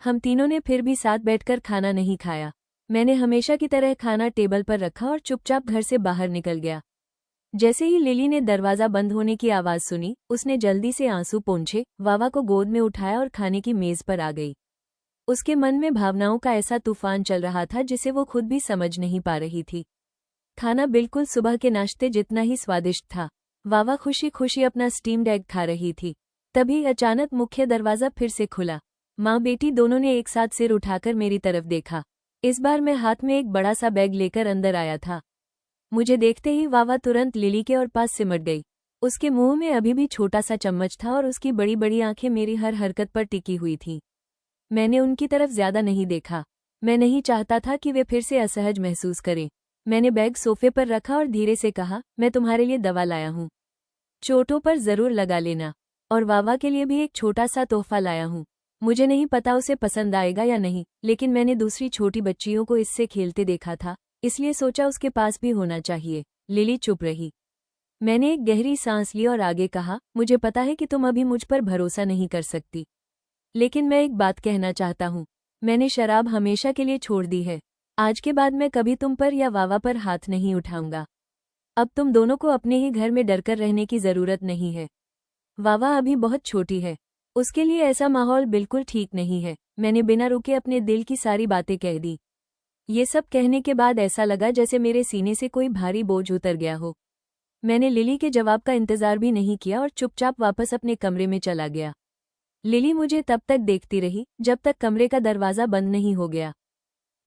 हम तीनों ने फिर भी साथ बैठकर खाना नहीं खाया। मैंने हमेशा की तरह खाना टेबल पर रखा और चुपचाप घर से बाहर निकल गया। जैसे ही लिली ने दरवाज़ा बंद होने की आवाज़ सुनी, उसने जल्दी से आंसू पोंछे, वावा को गोद में उठाया और खाने की मेज़ पर आ गई। उसके मन में भावनाओं का ऐसा तूफान चल रहा था जिसे वो खुद भी समझ नहीं पा रही थी। खाना बिल्कुल सुबह के नाश्ते जितना ही स्वादिष्ट था। वावा खुशी खुशी अपना स्टीम्ड एग खा रही थी। तभी अचानक मुख्य दरवाज़ा फिर से खुला। माँ बेटी दोनों ने एक साथ सिर उठाकर मेरी तरफ देखा। इस बार मैं हाथ में एक बड़ा सा बैग लेकर अंदर आया था। मुझे देखते ही वावा तुरंत लिली के और पास सिमट गई। उसके मुंह में अभी भी छोटा सा चम्मच था और उसकी बड़ी बड़ी आंखें मेरी हर हरकत पर टिकी हुई थीं। मैंने उनकी तरफ ज्यादा नहीं देखा। मैं नहीं चाहता था कि वे फिर से असहज महसूस करें। मैंने बैग सोफे पर रखा और धीरे से कहा, मैं तुम्हारे लिए दवा लाया हूँ, चोटों पर जरूर लगा लेना। और वावा के लिए भी एक छोटा सा तोहफा लाया हूँ। मुझे नहीं पता उसे पसंद आएगा या नहीं, लेकिन मैंने दूसरी छोटी बच्चियों को इससे खेलते देखा था, इसलिए सोचा उसके पास भी होना चाहिए। लिली चुप रही। मैंने एक गहरी सांस ली और आगे कहा, मुझे पता है कि तुम अभी मुझ पर भरोसा नहीं कर सकती, लेकिन मैं एक बात कहना चाहता हूँ। मैंने शराब हमेशा के लिए छोड़ दी है। आज के बाद मैं कभी तुम पर या वावा पर हाथ नहीं उठाऊंगा। अब तुम दोनों को अपने ही घर में डरकर रहने की जरूरत नहीं है। वावा अभी बहुत छोटी है, उसके लिए ऐसा माहौल बिल्कुल ठीक नहीं है। मैंने बिना रुके अपने दिल की सारी बातें कह दी। ये सब कहने के बाद ऐसा लगा जैसे मेरे सीने से कोई भारी बोझ उतर गया हो। मैंने लिली के जवाब का इंतजार भी नहीं किया और चुपचाप वापस अपने कमरे में चला गया। लिली मुझे तब तक देखती रही जब तक कमरे का दरवाज़ा बंद नहीं हो गया।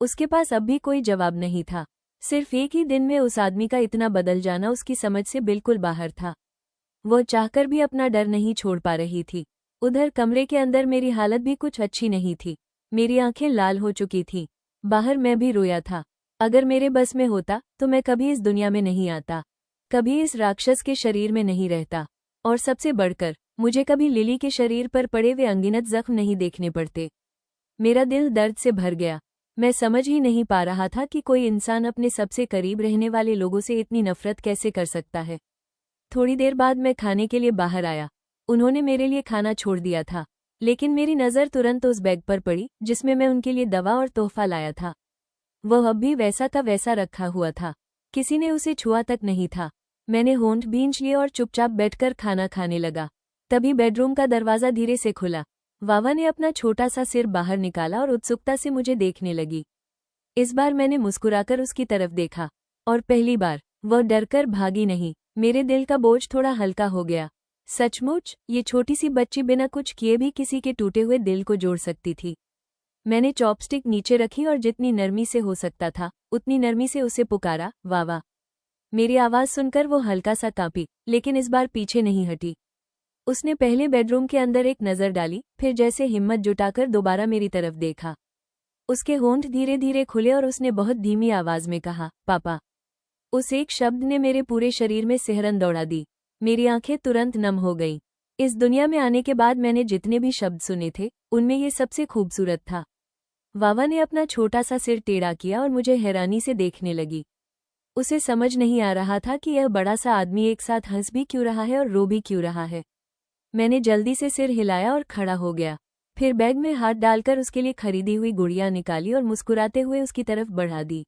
उसके पास अब भी कोई जवाब नहीं था। सिर्फ एक ही दिन में उस आदमी का इतना बदल जाना उसकी समझ से बिल्कुल बाहर था। वह चाहकर भी अपना डर नहीं छोड़ पा रही थी। उधर कमरे के अंदर मेरी हालत भी कुछ अच्छी नहीं थी। मेरी आंखें लाल हो चुकी थीं। बाहर मैं भी रोया था। अगर मेरे बस में होता तो मैं कभी इस दुनिया में नहीं आता, कभी इस राक्षस के शरीर में नहीं रहता, और सबसे बढ़कर मुझे कभी लिली के शरीर पर पड़े हुए अनगिनत जख्म नहीं देखने पड़ते। मेरा दिल दर्द से भर गया। मैं समझ ही नहीं पा रहा था कि कोई इंसान अपने सबसे करीब रहने वाले लोगों से इतनी नफरत कैसे कर सकता है। थोड़ी देर बाद मैं खाने के लिए बाहर आया। उन्होंने मेरे लिए खाना छोड़ दिया था, लेकिन मेरी नज़र तुरंत उस बैग पर पड़ी जिसमें मैं उनके लिए दवा और तोहफा लाया था। वह अब भी वैसा का वैसा रखा हुआ था, किसी ने उसे छुआ तक नहीं था। मैंने होंठ भींच लिए और चुपचाप बैठकर खाना खाने लगा। तभी बेडरूम का दरवाज़ा धीरे से खुला। वावा ने अपना छोटा सा सिर बाहर निकाला और उत्सुकता से मुझे देखने लगी। इस बार मैंने मुस्कुराकर उसकी तरफ देखा, और पहली बार वह डरकर भागी नहीं। मेरे दिल का बोझ थोड़ा हल्का हो गया। सचमुच ये छोटी सी बच्ची बिना कुछ किए भी किसी के टूटे हुए दिल को जोड़ सकती थी। मैंने चॉपस्टिक नीचे रखी और जितनी नरमी से हो सकता था उतनी नरमी से उसे पुकारा, वावा। मेरी आवाज़ सुनकर वो हल्का सा कांपी, लेकिन इस बार पीछे नहीं हटी। उसने पहले बेडरूम के अंदर एक नज़र डाली, फिर जैसे हिम्मत जुटाकर दोबारा मेरी तरफ देखा। उसके होंठ धीरे धीरे खुले और उसने बहुत धीमी आवाज़ में कहा, पापा। उस एक शब्द ने मेरे पूरे शरीर में सिहरन दौड़ा दी। मेरी आंखें तुरंत नम हो गईं। इस दुनिया में आने के बाद मैंने जितने भी शब्द सुने थे उनमें ये सबसे खूबसूरत था। वावा ने अपना छोटा सा सिर टेढ़ा किया और मुझे हैरानी से देखने लगी। उसे समझ नहीं आ रहा था कि यह बड़ा सा आदमी एक साथ हंस भी क्यों रहा है और रो भी क्यों रहा है। मैंने जल्दी से सिर हिलाया और खड़ा हो गया। फिर बैग में हाथ डालकर उसके लिए खरीदी हुई गुड़िया निकाली और मुस्कुराते हुए उसकी तरफ बढ़ा दी।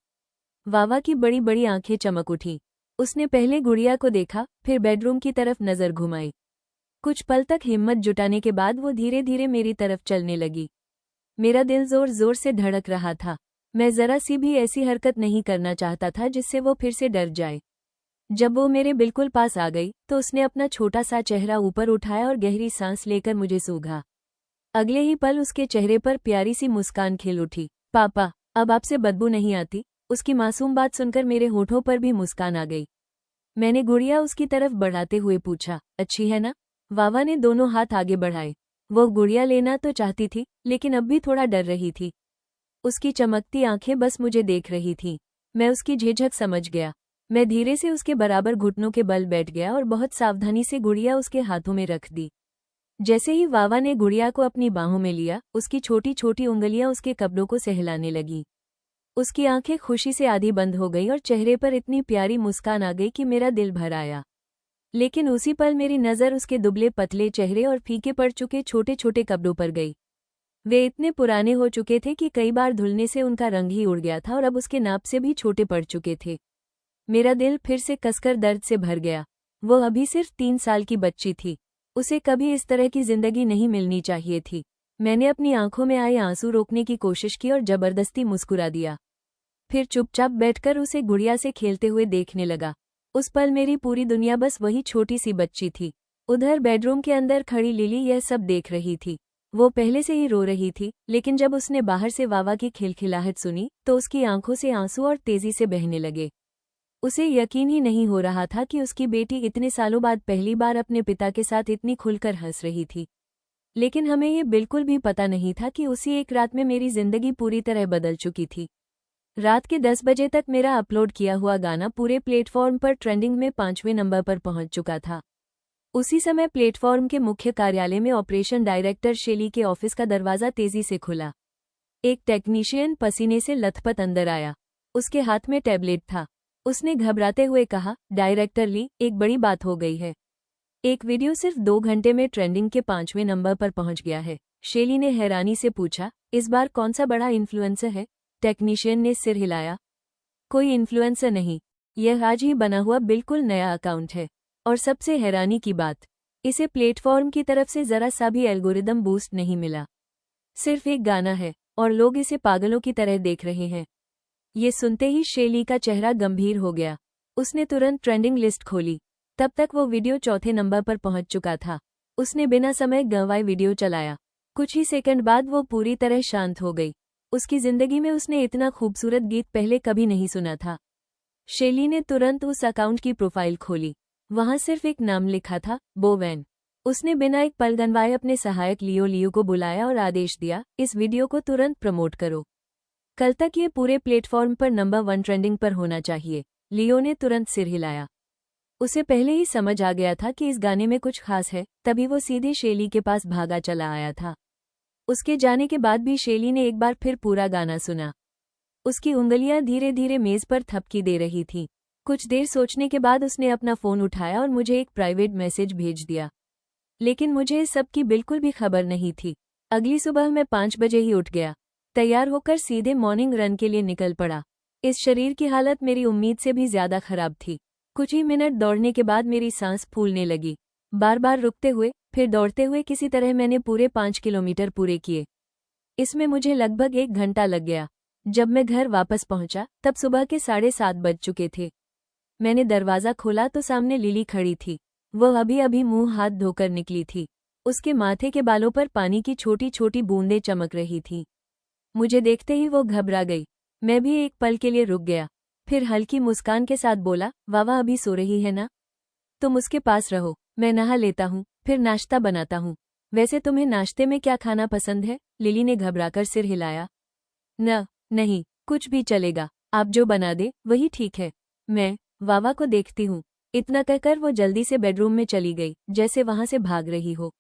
वावा की बड़ी बड़ी आंखें चमक उठीं। उसने पहले गुड़िया को देखा, फिर बेडरूम की तरफ नजर घुमाई। कुछ पल तक हिम्मत जुटाने के बाद वो धीरे धीरे मेरी तरफ चलने लगी। मेरा दिल जोर जोर से धड़क रहा था। मैं जरा सी भी ऐसी हरकत नहीं करना चाहता था जिससे वो फिर से डर जाए। जब वो मेरे बिल्कुल पास आ गई तो उसने अपना छोटा सा चेहरा ऊपर उठाया और गहरी सांस लेकर मुझे सूंघा। अगले ही पल उसके चेहरे पर प्यारी सी मुस्कान खिल उठी। पापा, अब आपसे बदबू नहीं आती? उसकी मासूम बात सुनकर मेरे होठों पर भी मुस्कान आ गई। मैंने गुड़िया उसकी तरफ बढ़ाते हुए पूछा, अच्छी है ना? वावा ने दोनों हाथ आगे बढ़ाए। वो गुड़िया लेना तो चाहती थी, लेकिन अब भी थोड़ा डर रही थी। उसकी चमकती आंखें बस मुझे देख रही थीं। मैं उसकी झिझक समझ गया। मैं धीरे से उसके बराबर घुटनों के बल बैठ गया और बहुत सावधानी से गुड़िया उसके हाथों में रख दी। जैसे ही वावा ने गुड़िया को अपनी बाहों में लिया, उसकी छोटी छोटी उंगलियां उसके कपड़ों को सहलाने लगीं। उसकी आंखें खुशी से आधी बंद हो गई और चेहरे पर इतनी प्यारी मुस्कान आ गई कि मेरा दिल भर आया। लेकिन उसी पल मेरी नज़र उसके दुबले पतले चेहरे और फीके पड़ चुके छोटे छोटे कपड़ों पर गई। वे इतने पुराने हो चुके थे कि कई बार धुलने से उनका रंग ही उड़ गया था और अब उसके नाप से भी छोटे पड़ चुके थे। मेरा दिल फिर से कसकर दर्द से भर गया। वो अभी सिर्फ 3 साल की बच्ची थी। उसे कभी इस तरह की जिंदगी नहीं मिलनी चाहिए थी। मैंने अपनी आंखों में आए आंसू रोकने की कोशिश की और जबरदस्ती मुस्कुरा दिया। फिर चुपचाप बैठकर उसे गुड़िया से खेलते हुए देखने लगा। उस पल मेरी पूरी दुनिया बस वही छोटी सी बच्ची थी। उधर बेडरूम के अंदर खड़ी लिली यह सब देख रही थी। वो पहले से ही रो रही थी, लेकिन जब उसने बाहर से वावा की खिलखिलाहट सुनी तो उसकी आंखों से आंसू और तेजी से बहने लगे। उसे यकीन ही नहीं हो रहा था कि उसकी बेटी इतने सालों बाद पहली बार अपने पिता के साथ इतनी खुलकर हंस रही थी। लेकिन हमें ये बिल्कुल भी पता नहीं था कि उसी एक रात में मेरी जिंदगी पूरी तरह बदल चुकी थी। रात के 10 बजे तक मेरा अपलोड किया हुआ गाना पूरे प्लेटफॉर्म पर ट्रेंडिंग में 5वें नंबर पर पहुंच चुका था। उसी समय प्लेटफॉर्म के मुख्य कार्यालय में ऑपरेशन डायरेक्टर शेली के ऑफिस का दरवाजा तेजी से खुला। एक टेक्नीशियन पसीने से लथपथ अंदर आया। उसके हाथ में टैबलेट था। उसने घबराते हुए कहा, डायरेक्टर ली, एक बड़ी बात हो गई है। एक वीडियो सिर्फ 2 घंटे में ट्रेंडिंग के 5वें नंबर पर पहुंच गया है। शेली ने हैरानी से पूछा, इस बार कौन सा बड़ा इन्फ्लुएंसर है? टेक्नीशियन ने सिर हिलाया। कोई इन्फ्लुएंसर नहीं, यह आज ही बना हुआ बिल्कुल नया अकाउंट है। और सबसे हैरानी की बात, इसे प्लेटफॉर्म की तरफ से जरा सा भी एल्गोरिदम बूस्ट नहीं मिला। सिर्फ एक गाना है और लोग इसे पागलों की तरह देख रहे हैं। ये सुनते ही शेली का चेहरा गंभीर हो गया। उसने तुरंत ट्रेंडिंग लिस्ट खोली। तब तक वो वीडियो 4थे नंबर पर पहुंच चुका था। उसने बिना समय गंवाए वीडियो चलाया। कुछ ही सेकंड बाद वो पूरी तरह शांत हो गई। उसकी जिंदगी में उसने इतना खूबसूरत गीत पहले कभी नहीं सुना था। शेली ने तुरंत उस अकाउंट की प्रोफाइल खोली। वहां सिर्फ एक नाम लिखा था, बोवेन। उसने बिना एक पल गंवाए अपने सहायक लियो को बुलाया और आदेश दिया, इस वीडियो को तुरंत प्रमोट करो। कल तक ये पूरे प्लेटफॉर्म पर नंबर 1 ट्रेंडिंग पर होना चाहिए। लियो ने तुरंत सिर हिलाया। उसे पहले ही समझ आ गया था कि इस गाने में कुछ खास है, तभी वो सीधे शेली के पास भागा चला आया था। उसके जाने के बाद भी शेली ने एक बार फिर पूरा गाना सुना। उसकी उंगलियां धीरे धीरे मेज पर थपकी दे रही थीं। कुछ देर सोचने के बाद उसने अपना फोन उठाया और मुझे एक प्राइवेट मैसेज भेज दिया। लेकिन मुझे इस सब की बिल्कुल भी खबर नहीं थी। अगली सुबह मैं 5 बजे ही उठ गया। तैयार होकर सीधे मॉर्निंग रन के लिए निकल पड़ा। इस शरीर की हालत मेरी उम्मीद से भी ज्यादा खराब थी। कुछ ही मिनट दौड़ने के बाद मेरी सांस फूलने लगी। बार बार रुकते हुए, फिर दौड़ते हुए किसी तरह मैंने पूरे 5 किलोमीटर पूरे किए। इसमें मुझे लगभग 1 घंटा लग गया। जब मैं घर वापस पहुंचा तब सुबह के 7:30 बज चुके थे। मैंने दरवाजा खोला तो सामने लिली खड़ी थी। वह अभी अभी मुंह हाथ धोकर निकली थी। उसके माथे के बालों पर पानी की छोटी छोटी बूंदें चमक रही थीं। मुझे देखते ही वो घबरा गई। मैं भी एक पल के लिए रुक गया। फिर हल्की मुस्कान के साथ बोला, वावा अभी सो रही है ना? तुम उसके पास रहो, मैं नहा लेता हूँ, फिर नाश्ता बनाता हूँ। वैसे तुम्हें नाश्ते में क्या खाना पसंद है? लिली ने घबराकर सिर हिलाया। नहीं, कुछ भी चलेगा, आप जो बना दे वही ठीक है। मैं वावा को देखती हूँ। इतना कहकर वो जल्दी से बेडरूम में चली गई, जैसे वहां से भाग रही हो।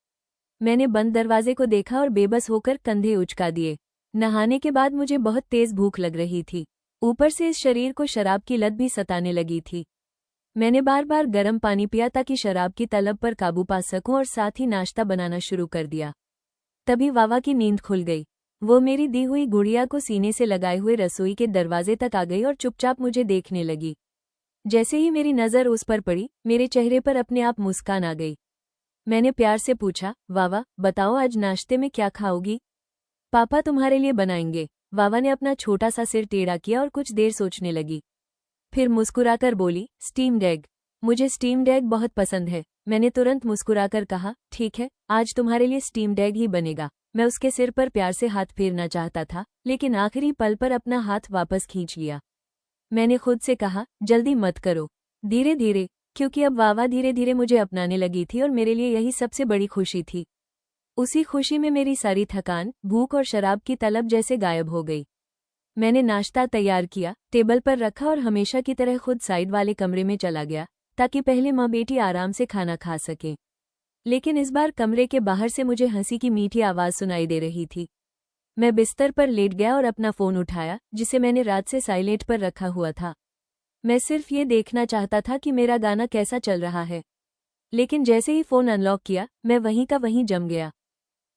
मैंने बंद दरवाजे को देखा और बेबस होकर कंधे उचका दिए। नहाने के बाद मुझे बहुत तेज भूख लग रही थी। ऊपर से इस शरीर को शराब की लत भी सताने लगी थी। मैंने बार बार गर्म पानी पिया ताकि शराब की तलब पर काबू पा सकूं और साथ ही नाश्ता बनाना शुरू कर दिया। तभी वावा की नींद खुल गई। वो मेरी दी हुई गुड़िया को सीने से लगाए हुए रसोई के दरवाजे तक आ गई और चुपचाप मुझे देखने लगी। जैसे ही मेरी नज़र उस पर पड़ी, मेरे चेहरे पर अपने आप मुस्कान आ गई। मैंने प्यार से पूछा, वावा बताओ आज नाश्ते में क्या खाओगी? पापा तुम्हारे लिए बनाएंगे। वावा ने अपना छोटा सा सिर टेढ़ा किया और कुछ देर सोचने लगी। फिर मुस्कुराकर बोली, स्टीम्ड एग। मुझे स्टीम्ड एग बहुत पसंद है। मैंने तुरंत मुस्कुराकर कहा, ठीक है, आज तुम्हारे लिए स्टीम्ड एग ही बनेगा। मैं उसके सिर पर प्यार से हाथ फेरना चाहता था, लेकिन आखिरी पल पर अपना हाथ वापस खींच लिया। मैंने खुद से कहा, जल्दी मत करो, धीरे धीरे, क्योंकि अब वावा धीरे धीरे मुझे अपनाने लगी थी और मेरे लिए यही सबसे बड़ी खुशी थी। उसी खुशी में मेरी सारी थकान, भूख और शराब की तलब जैसे गायब हो गई। मैंने नाश्ता तैयार किया, टेबल पर रखा और हमेशा की तरह खुद साइड वाले कमरे में चला गया, ताकि पहले माँ बेटी आराम से खाना खा सकें। लेकिन इस बार कमरे के बाहर से मुझे हंसी की मीठी आवाज़ सुनाई दे रही थी। मैं बिस्तर पर लेट गया और अपना फ़ोन उठाया, जिसे मैंने रात से साइलेंट पर रखा हुआ था। मैं सिर्फ ये देखना चाहता था कि मेरा गाना कैसा चल रहा है। लेकिन जैसे ही फ़ोन अनलॉक किया, मैं वहीं का वहीं जम गया।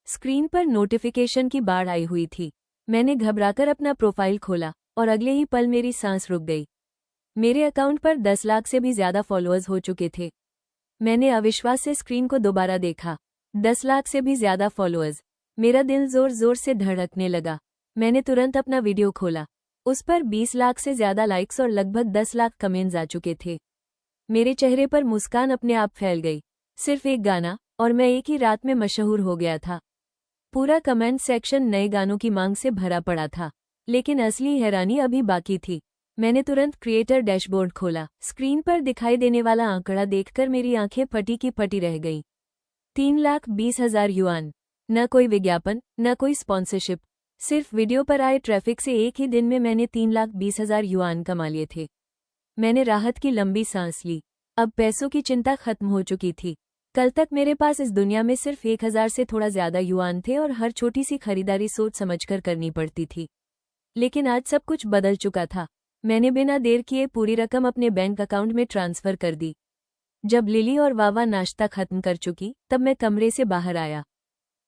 स्क्रीन पर नोटिफिकेशन की बाढ़ आई हुई थी। मैंने घबराकर अपना प्रोफाइल खोला और अगले ही पल मेरी सांस रुक गई। मेरे अकाउंट पर 10 लाख से भी ज्यादा फॉलोअर्स हो चुके थे। मैंने अविश्वास से स्क्रीन को दोबारा देखा। 10 लाख से भी ज्यादा फॉलोअर्स। मेरा दिल जोर जोर से धड़कने लगा। मैंने तुरंत अपना वीडियो खोला। उस पर 20 लाख से ज्यादा लाइक्स और लगभग 10 लाख कमेंट्स आ चुके थे। मेरे चेहरे पर मुस्कान अपने आप फैल गई। सिर्फ एक गाना और मैं एक ही रात में मशहूर हो गया था। पूरा कमेंट सेक्शन नए गानों की मांग से भरा पड़ा था। लेकिन असली हैरानी अभी बाकी थी। मैंने तुरंत क्रिएटर डैशबोर्ड खोला। स्क्रीन पर दिखाई देने वाला आंकड़ा देखकर मेरी आंखें फटी की फटी रह गईं। 3,20,000 युआन। न कोई विज्ञापन, न कोई स्पॉन्सरशिप, सिर्फ वीडियो पर आए ट्रैफिक से एक ही दिन में मैंने 3,20,000 युआन कमा लिए थे। मैंने राहत की लंबी सांस ली। अब पैसों की चिंता खत्म हो चुकी थी। कल तक मेरे पास इस दुनिया में सिर्फ 1,000 से थोड़ा ज्यादा युआन थे और हर छोटी सी खरीदारी सोच समझकर करनी पड़ती थी। लेकिन आज सब कुछ बदल चुका था। मैंने बिना देर किए पूरी रकम अपने बैंक अकाउंट में ट्रांसफर कर दी। जब लिली और वावा नाश्ता खत्म कर चुकी तब मैं कमरे से बाहर आया।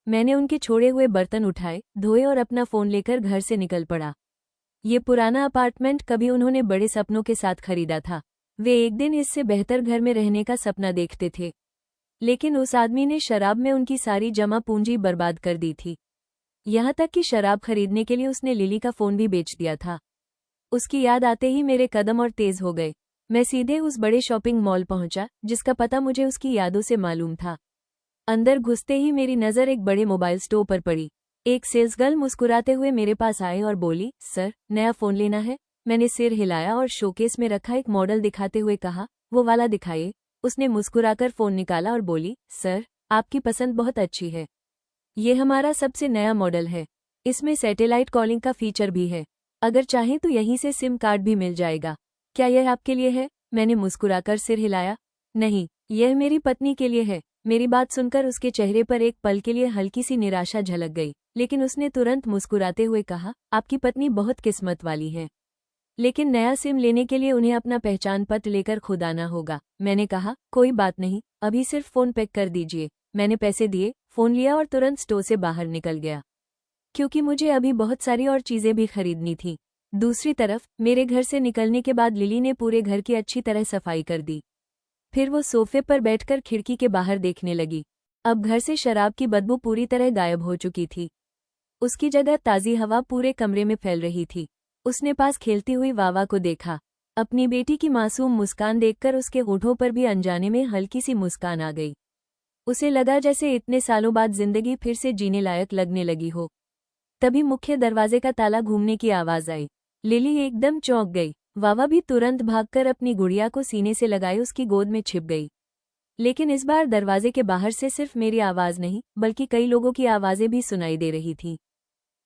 मैंने उनके छोड़े हुए बर्तन उठाए, धोए और अपना फोन लेकर घर से निकल पड़ा। ये पुराना अपार्टमेंट कभी उन्होंने बड़े सपनों के साथ खरीदा था। वे एक दिन इससे बेहतर घर में रहने का सपना देखते थे। लेकिन उस आदमी ने शराब में उनकी सारी जमा पूंजी बर्बाद कर दी थी। यहाँ तक कि शराब खरीदने के लिए उसने लिली का फोन भी बेच दिया था। उसकी याद आते ही मेरे कदम और तेज हो गए। मैं सीधे उस बड़े शॉपिंग मॉल पहुंचा जिसका पता मुझे उसकी यादों से मालूम था। अंदर घुसते ही मेरी नज़र एक बड़े मोबाइल स्टोर पर पड़ी। एक सेल्सगर्ल मुस्कुराते हुए मेरे पास आई और बोली, सर, नया फ़ोन लेना है? मैंने सिर हिलाया और शोकेस में रखा एक मॉडल दिखाते हुए कहा, वो वाला दिखाइए। उसने मुस्कुराकर फ़ोन निकाला और बोली, सर, आपकी पसंद बहुत अच्छी है। ये हमारा सबसे नया मॉडल है। इसमें सैटेलाइट कॉलिंग का फीचर भी है। अगर चाहें तो यहीं से सिम कार्ड भी मिल जाएगा। क्या यह आपके लिए है? मैंने मुस्कुराकर सिर हिलाया। नहीं, यह मेरी पत्नी के लिए है। मेरी बात सुनकर उसके चेहरे पर एक पल के लिए हल्की सी निराशा झलक गई, लेकिन उसने तुरंत मुस्कुराते हुए कहा, आपकी पत्नी बहुत किस्मत वाली है। लेकिन नया सिम लेने के लिए उन्हें अपना पहचान पत्र लेकर खुद आना होगा। मैंने कहा, कोई बात नहीं, अभी सिर्फ फ़ोन पैक कर दीजिए। मैंने पैसे दिए, फ़ोन लिया और तुरंत स्टोर से बाहर निकल गया, क्योंकि मुझे अभी बहुत सारी और चीज़ें भी खरीदनी थी। दूसरी तरफ मेरे घर से निकलने के बाद लिली ने पूरे घर की अच्छी तरह सफाई कर दी। फिर वो सोफे पर बैठकर खिड़की के बाहर देखने लगी। अब घर से शराब की बदबू पूरी तरह गायब हो चुकी थी। उसकी जगह ताज़ी हवा पूरे कमरे में फैल रही थी। उसने पास खेलती हुई वावा को देखा। अपनी बेटी की मासूम मुस्कान देखकर उसके होठों पर भी अनजाने में हल्की सी मुस्कान आ गई। उसे लगा जैसे इतने सालों बाद जिंदगी फिर से जीने लायक लगने लगी हो। तभी मुख्य दरवाजे का ताला घूमने की आवाज आई। लिली एकदम चौंक गई। वावा भी तुरंत भागकर अपनी गुड़िया को सीने से लगाए उसकी गोद में छिप गई। लेकिन इस बार दरवाजे के बाहर से सिर्फ मेरी आवाज नहीं, बल्कि कई लोगों की आवाजें भी सुनाई दे रही थीं।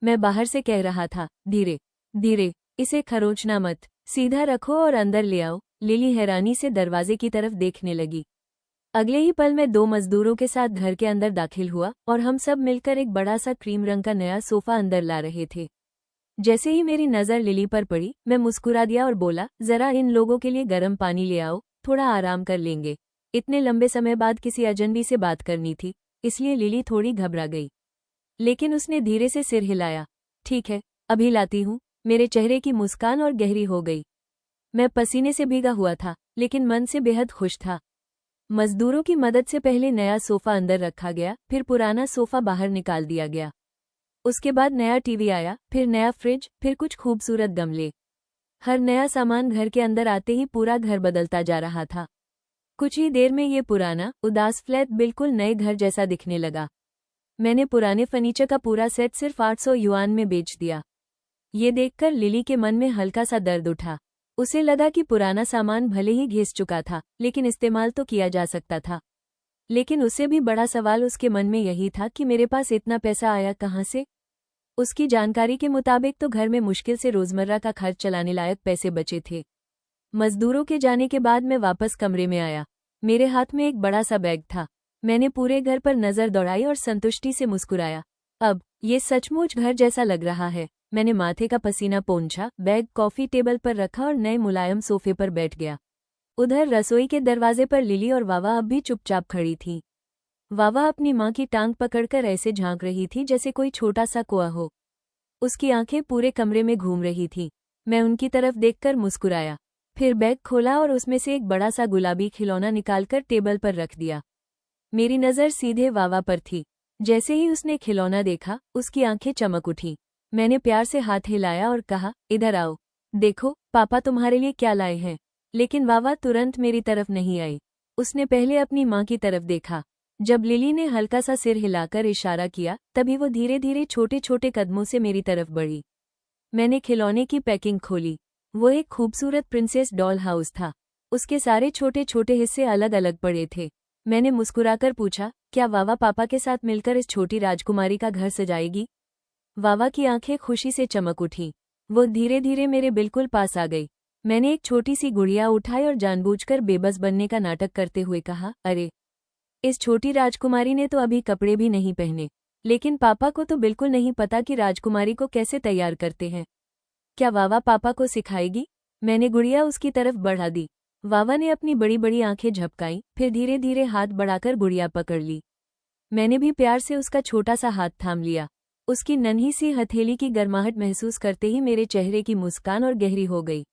मैं बाहर से कह रहा था, धीरे धीरे, इसे खरोंचना मत, सीधा रखो और अंदर ले आओ। लिली हैरानी से दरवाजे की तरफ देखने लगी। अगले ही पल मैं 2 मजदूरों के साथ घर के अंदर दाखिल हुआ और हम सब मिलकर एक बड़ा सा क्रीम रंग का नया सोफा अंदर ला रहे थे। जैसे ही मेरी नज़र लिली पर पड़ी, मैं मुस्कुरा दिया और बोला, जरा इन लोगों के लिए गर्म पानी ले आओ, थोड़ा आराम कर लेंगे। इतने लंबे समय बाद किसी अजनबी से बात करनी थी, इसलिए लिली थोड़ी घबरा गई। लेकिन उसने धीरे से सिर हिलाया। ठीक है, अभी लाती हूँ। मेरे चेहरे की मुस्कान और गहरी हो गई। मैं पसीने से भीगा हुआ था, लेकिन मन से बेहद खुश था। मजदूरों की मदद से पहले नया सोफा अंदर रखा गया, फिर पुराना सोफा बाहर निकाल दिया गया। उसके बाद नया टीवी आया, फिर नया फ्रिज, फिर कुछ खूबसूरत गमले। हर नया सामान घर के अंदर आते ही पूरा घर बदलता जा रहा था। कुछ ही देर में ये पुराना, उदास फ्लैट बिल्कुल नए घर जैसा दिखने लगा। मैंने पुराने फर्नीचर का पूरा सेट सिर्फ 800 युआन में बेच दिया। ये देखकर लिली के मन में हल्का सा दर्द उठा। उसे लगा कि पुराना सामान भले ही घिस चुका था, लेकिन इस्तेमाल तो किया जा सकता था। लेकिन उससे भी बड़ा सवाल उसके मन में यही था कि मेरे पास इतना पैसा आया कहाँ से? उसकी जानकारी के मुताबिक तो घर में मुश्किल से रोजमर्रा का खर्च चलाने लायक पैसे बचे थे। मजदूरों के जाने के बाद मैं वापस कमरे में आया। मेरे हाथ में एक बड़ा सा बैग था। मैंने पूरे घर पर नजर दौड़ाई और संतुष्टि से मुस्कुराया। अब ये सचमुच घर जैसा लग रहा है। मैंने माथे का पसीना पोंछा, बैग कॉफी टेबल पर रखा और नए मुलायम सोफे पर बैठ गया। उधर रसोई के दरवाजे पर लिली और वावा अब भी चुपचाप खड़ी थीं। वावा अपनी माँ की टांग पकड़कर ऐसे झांक रही थी जैसे कोई छोटा सा कुआं हो। उसकी आंखें पूरे कमरे में घूम रही थी। मैं उनकी तरफ देखकर मुस्कुराया, फिर बैग खोला और उसमें से एक बड़ा सा गुलाबी खिलौना निकालकर टेबल पर रख दिया। मेरी नज़र सीधे वावा पर थी। जैसे ही उसने खिलौना देखा, उसकी आंखें चमक उठी। मैंने प्यार से हाथ हिलाया और कहा, इधर आओ, देखो पापा तुम्हारे लिए क्या लाए हैं। लेकिन वावा तुरंत मेरी तरफ नहीं आई। उसने पहले अपनी माँ की तरफ देखा। जब लिली ने हल्का सा सिर हिलाकर इशारा किया, तभी वो धीरे धीरे छोटे छोटे कदमों से मेरी तरफ बढ़ी। मैंने खिलौने की पैकिंग खोली। वो एक खूबसूरत प्रिंसेस डॉल हाउस था। उसके सारे छोटे छोटे हिस्से अलग अलग पड़े थे। मैंने मुस्कुराकर पूछा, क्या वावा पापा के साथ मिलकर इस छोटी राजकुमारी का घर सजाएगी? वावा की आंखें खुशी से चमक उठी। वो धीरे धीरे मेरे बिल्कुल पास आ गई। मैंने एक छोटी सी गुड़िया उठाई और जानबूझकर बेबस बनने का नाटक करते हुए कहा, अरे, इस छोटी राजकुमारी ने तो अभी कपड़े भी नहीं पहने। लेकिन पापा को तो बिल्कुल नहीं पता कि राजकुमारी को कैसे तैयार करते हैं। क्या वावा पापा को सिखाएगी? मैंने गुड़िया उसकी तरफ बढ़ा दी। वावा ने अपनी बड़ी बड़ी आंखें झपकाईं, फिर धीरे धीरे हाथ बढ़ाकर गुड़िया पकड़ ली। मैंने भी प्यार से उसका छोटा सा हाथ थाम लिया। उसकी नन्ही सी हथेली की गर्माहट महसूस करते ही मेरे चेहरे की मुस्कान और गहरी हो गई।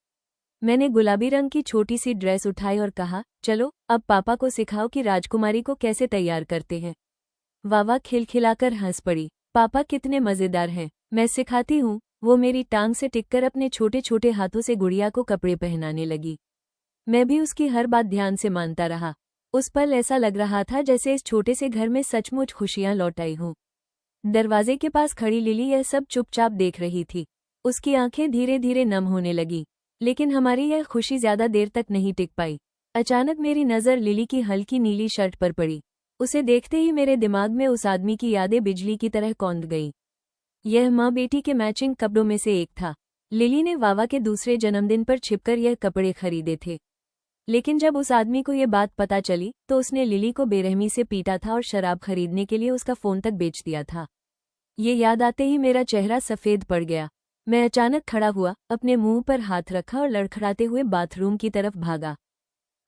मैंने गुलाबी रंग की छोटी सी ड्रेस उठाई और कहा, चलो अब पापा को सिखाओ कि राजकुमारी को कैसे तैयार करते हैं। वावा खिलखिलाकर हंस पड़ी। पापा कितने मजेदार हैं, मैं सिखाती हूँ। वो मेरी टांग से टिककर अपने छोटे छोटे हाथों से गुड़िया को कपड़े पहनाने लगी। मैं भी उसकी हर बात ध्यान से मानता रहा। उस पल ऐसा लग रहा था जैसे इस छोटे से घर में सचमुच खुशियां लौट आई हों। दरवाजे के पास खड़ी लिली यह सब चुपचाप देख रही थी। उसकी आंखें धीरे धीरे नम होने लगी। लेकिन हमारी यह खुशी ज्यादा देर तक नहीं टिक पाई। अचानक मेरी नज़र लिली की हल्की नीली शर्ट पर पड़ी। उसे देखते ही मेरे दिमाग में उस आदमी की यादें बिजली की तरह कौंध गईं। यह माँ बेटी के मैचिंग कपड़ों में से एक था। लिली ने वावा के दूसरे जन्मदिन पर छिपकर यह कपड़े खरीदे थे। लेकिन जब उस आदमी को यह बात पता चली तो उसने लिली को बेरहमी से पीटा था और शराब खरीदने के लिए उसका फोन तक बेच दिया था। ये याद आते ही मेरा चेहरा सफ़ेद पड़ गया। मैं अचानक खड़ा हुआ, अपने मुंह पर हाथ रखा और लड़खड़ाते हुए बाथरूम की तरफ भागा।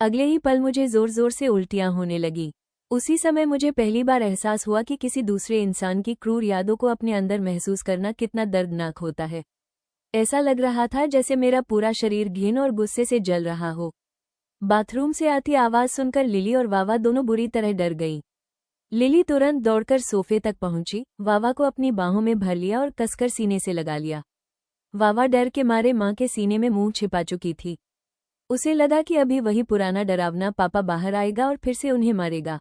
अगले ही पल मुझे जोर जोर से उल्टियां होने लगी। उसी समय मुझे पहली बार एहसास हुआ कि किसी दूसरे इंसान की क्रूर यादों को अपने अंदर महसूस करना कितना दर्दनाक होता है। ऐसा लग रहा था जैसे मेरा पूरा शरीर घिन और गुस्से से जल रहा हो। बाथरूम से आती आवाज सुनकर लिली और वावा दोनों बुरी तरह डर गईं। लिली तुरंत दौड़कर सोफे तक पहुंची, वावा को अपनी बाहों में भर लिया और कसकर सीने से लगा लिया। वावा डर के मारे मां के सीने में मुंह छिपा चुकी थी। उसे लगा कि अभी वही पुराना डरावना पापा बाहर आएगा और फिर से उन्हें मारेगा।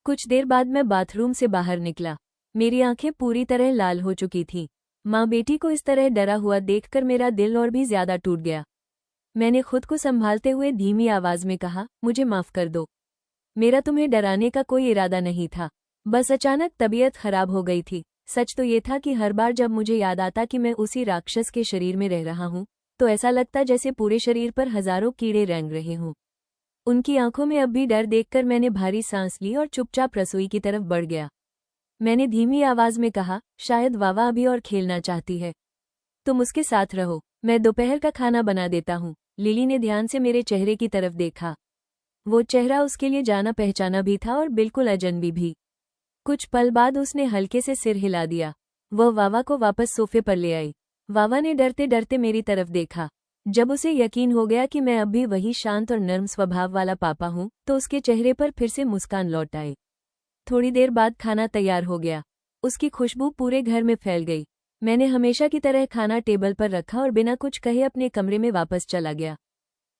कुछ देर बाद मैं बाथरूम से बाहर निकला। मेरी आंखें पूरी तरह लाल हो चुकी थीं। माँ बेटी को इस तरह डरा हुआ देखकर मेरा दिल और भी ज्यादा टूट गया। मैंने खुद को संभालते हुए धीमी आवाज में कहा, मुझे माफ कर दो। मेरा तुम्हें डराने का कोई इरादा नहीं था। बस अचानक तबीयत खराब हो गई थी। सच तो ये था कि हर बार जब मुझे याद आता कि मैं उसी राक्षस के शरीर में रह रहा हूँ, तो ऐसा लगता जैसे पूरे शरीर पर हजारों कीड़े रेंग रहे हों। उनकी आंखों में अब भी डर देखकर मैंने भारी सांस ली और चुपचाप रसोई की तरफ बढ़ गया। मैंने धीमी आवाज में कहा, शायद वावा अभी और खेलना चाहती है। तुम उसके साथ रहो, मैं दोपहर का खाना बना देता हूँ। लिली ने ध्यान से मेरे चेहरे की तरफ देखा। वो चेहरा उसके लिए जाना पहचाना भी था और बिल्कुल अजनबी भी। कुछ पल बाद उसने हल्के से सिर हिला दिया। वह वावा को वापस सोफे पर ले आई। वावा ने डरते डरते मेरी तरफ देखा। जब उसे यकीन हो गया कि मैं अब भी वही शांत और नर्म स्वभाव वाला पापा हूँ, तो उसके चेहरे पर फिर से मुस्कान लौट आई। थोड़ी देर बाद खाना तैयार हो गया। उसकी खुशबू पूरे घर में फैल गई। मैंने हमेशा की तरह खाना टेबल पर रखा और बिना कुछ कहे अपने कमरे में वापस चला गया।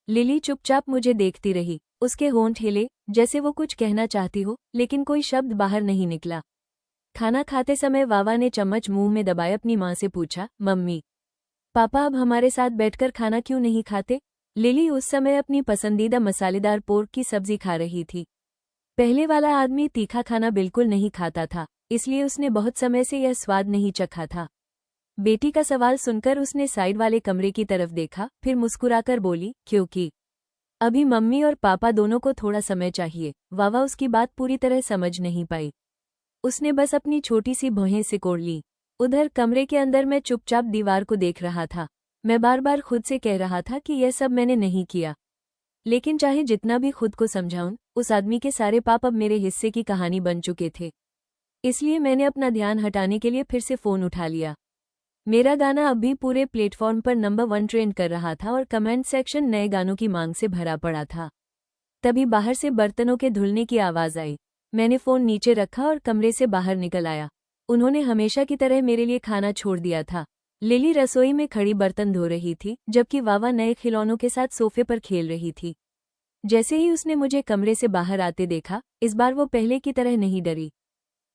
लिली चुपचाप मुझे देखती रही। उसके होंठ हिले, जैसे वो कुछ कहना चाहती हो, लेकिन कोई शब्द बाहर नहीं निकला। खाना खाते समय वावा ने चम्मच मुंह में दबाए अपनी माँ से पूछा, मम्मी, पापा अब हमारे साथ बैठकर खाना क्यों नहीं खाते? लिली उस समय अपनी पसंदीदा मसालेदार पोर्क की सब्जी खा रही थी। पहले वाला आदमी तीखा खाना बिल्कुल नहीं खाता था, इसलिए उसने बहुत समय से यह स्वाद नहीं चखा था। बेटी का सवाल सुनकर उसने साइड वाले कमरे की तरफ देखा, फिर मुस्कुराकर बोली, क्योंकि अभी मम्मी और पापा दोनों को थोड़ा समय चाहिए। वावा उसकी बात पूरी तरह समझ नहीं पाई। उसने बस अपनी छोटी सी भौहें सिकोड़ ली। उधर कमरे के अंदर मैं चुपचाप दीवार को देख रहा था। मैं बार बार खुद से कह रहा था कि यह सब मैंने नहीं किया। लेकिन चाहे जितना भी खुद को समझाऊं, उस आदमी के सारे पाप अब मेरे हिस्से की कहानी बन चुके थे। इसलिए मैंने अपना ध्यान हटाने के लिए फिर से फ़ोन उठा लिया। मेरा गाना अब भी पूरे प्लेटफॉर्म पर नंबर 1 ट्रेंड कर रहा था और कमेंट सेक्शन नए गानों की मांग से भरा पड़ा था। तभी बाहर से बर्तनों के धुलने की आवाज़ आई। मैंने फ़ोन नीचे रखा और कमरे से बाहर निकल आया। उन्होंने हमेशा की तरह मेरे लिए खाना छोड़ दिया था। लिली रसोई में खड़ी बर्तन धो रही थी, जबकि वावा नए खिलौनों के साथ सोफे पर खेल रही थी। जैसे ही उसने मुझे कमरे से बाहर आते देखा, इस बार वो पहले की तरह नहीं डरी।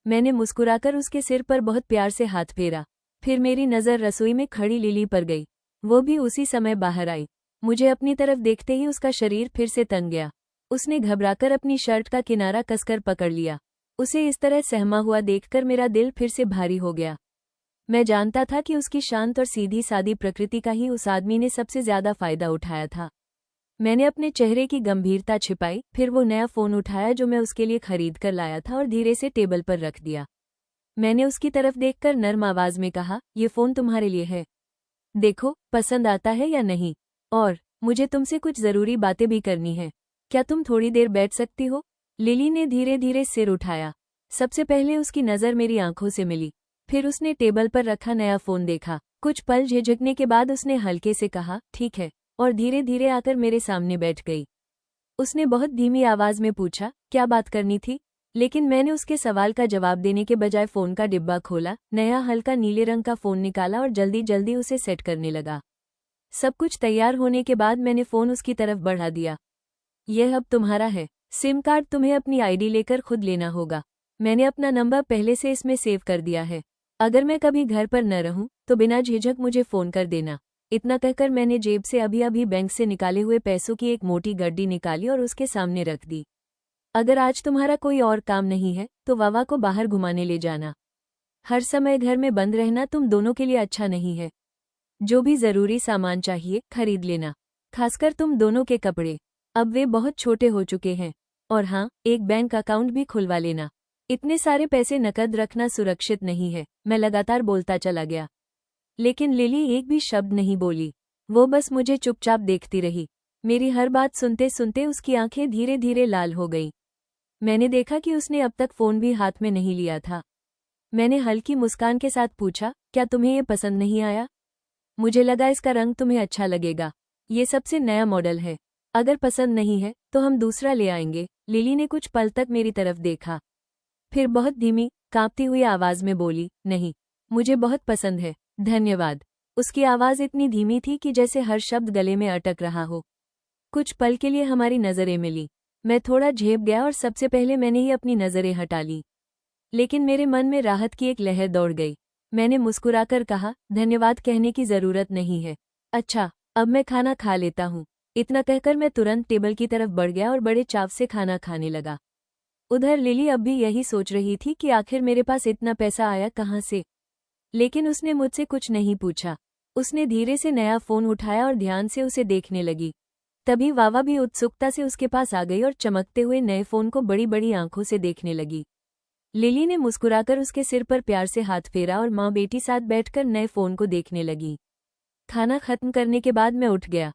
मैंने मुस्कुराकर उसके सिर पर बहुत प्यार से हाथ फेरा। फिर मेरी नज़र रसोई में खड़ी लिली पर गई। वो भी उसी समय बाहर आई। मुझे अपनी तरफ देखते ही उसका शरीर फिर से तन गया। उसने घबराकर अपनी शर्ट का किनारा कसकर पकड़ लिया। उसे इस तरह सहमा हुआ देखकर मेरा दिल फिर से भारी हो गया। मैं जानता था कि उसकी शांत और सीधी सादी प्रकृति का ही उस आदमी ने सबसे ज्यादा फायदा उठाया था। मैंने अपने चेहरे की गंभीरता छिपाई, फिर वो नया फ़ोन उठाया जो मैं उसके लिए खरीद कर लाया था और धीरे से टेबल पर रख दिया। मैंने उसकी तरफ देखकर नर्म आवाज में कहा, ये फ़ोन तुम्हारे लिए है। देखो, पसंद आता है या नहीं। और मुझे तुमसे कुछ ज़रूरी बातें भी करनी है। क्या तुम थोड़ी देर बैठ सकती हो? लिली ने धीरे धीरे सिर उठाया। सबसे पहले उसकी नज़र मेरी आंखों से मिली। फिर उसने टेबल पर रखा नया फ़ोन देखा। कुछ पल झिझकने के बाद उसने हल्के से कहा, ठीक है, और धीरे धीरे आकर मेरे सामने बैठ गई। उसने बहुत धीमी आवाज में पूछा, क्या बात करनी थी? लेकिन मैंने उसके सवाल का जवाब देने के बजाय फ़ोन का डिब्बा खोला, नया हल्का नीले रंग का फ़ोन निकाला और जल्दी जल्दी उसे सेट करने लगा। सब कुछ तैयार होने के बाद मैंने फ़ोन उसकी तरफ बढ़ा दिया। यह अब तुम्हारा है। सिम कार्ड तुम्हें अपनी आईडी लेकर खुद लेना होगा। मैंने अपना नंबर पहले से इसमें सेव कर दिया है। अगर मैं कभी घर पर न रहूं, तो बिना झिझक मुझे फ़ोन कर देना। इतना कहकर मैंने जेब से अभी अभी बैंक से निकाले हुए पैसों की एक मोटी गड्डी निकाली और उसके सामने रख दी। अगर आज तुम्हारा कोई और काम नहीं है, तो वावा को बाहर घुमाने ले जाना। हर समय घर में बंद रहना तुम दोनों के लिए अच्छा नहीं है। जो भी ज़रूरी सामान चाहिए, खरीद लेना। खासकर तुम दोनों के कपड़े। अब वे बहुत छोटे हो चुके हैं। और हाँ, एक बैंक अकाउंट भी खुलवा लेना। इतने सारे पैसे नकद रखना सुरक्षित नहीं है। मैं लगातार बोलता चला गया, लेकिन लिली एक भी शब्द नहीं बोली। वो बस मुझे चुपचाप देखती रही। मेरी हर बात सुनते सुनते उसकी आंखें धीरे धीरे लाल हो गईं। मैंने देखा कि उसने अब तक फ़ोन भी हाथ में नहीं लिया था। मैंने हल्की मुस्कान के साथ पूछा, क्या तुम्हें ये पसंद नहीं आया? मुझे लगा इसका रंग तुम्हें अच्छा लगेगा। ये सबसे नया मॉडल है। अगर पसंद नहीं है, तो हम दूसरा ले आएंगे। लिली ने कुछ पल तक मेरी तरफ देखा, फिर बहुत धीमी, कांपती हुई आवाज में बोली, नहीं, मुझे बहुत पसंद है, धन्यवाद। उसकी आवाज इतनी धीमी थी कि जैसे हर शब्द गले में अटक रहा हो। कुछ पल के लिए हमारी नजरें मिली। मैं थोड़ा झेप गया और सबसे पहले मैंने ही अपनी नजरें हटा ली। लेकिन मेरे मन में राहत की एक लहर दौड़ गई। मैंने मुस्कुराकर कहा, धन्यवाद कहने की जरूरत नहीं है। अच्छा, अब मैं खाना खा लेता हूँ। इतना कहकर मैं तुरंत टेबल की तरफ बढ़ गया और बड़े चाव से खाना खाने लगा। उधर लिली अब भी यही सोच रही थी कि आखिर मेरे पास इतना पैसा आया कहाँ से। लेकिन उसने मुझसे कुछ नहीं पूछा। उसने धीरे से नया फ़ोन उठाया और ध्यान से उसे देखने लगी। तभी वावा भी उत्सुकता से उसके पास आ गई और चमकते हुए नए फ़ोन को बड़ी बड़ी आंखों से देखने लगी। लिली ने मुस्कुराकर उसके सिर पर प्यार से हाथ फेरा और माँ बेटी साथ बैठकर नए फ़ोन को देखने लगी। खाना खत्म करने के बाद मैं उठ गया।